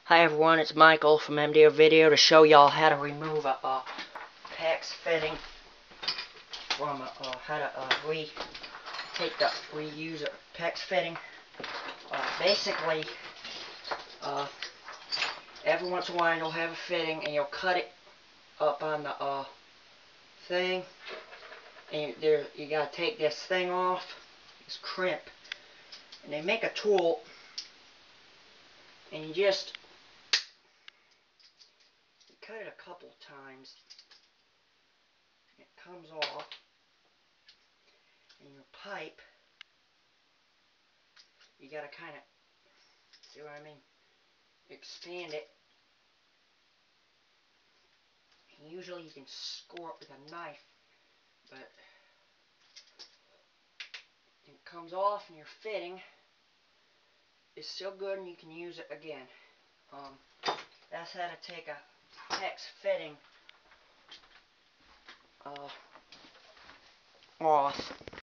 Hi everyone, it's Michael from MDO Video to show y'all how to remove a PEX fitting from how to reuse a PEX fitting. Basically, every once in a while you'll have a fitting and you'll cut it up on the thing, and you gotta take this thing off. It's crimp, and they make a tool, and you just cut it a couple times. It comes off, and your pipe, you gotta kind of, see what I mean, expand it. And usually you can score it with a knife, but it comes off, and your fitting is still good, and you can use it again. That's how to take a PEX fitting off.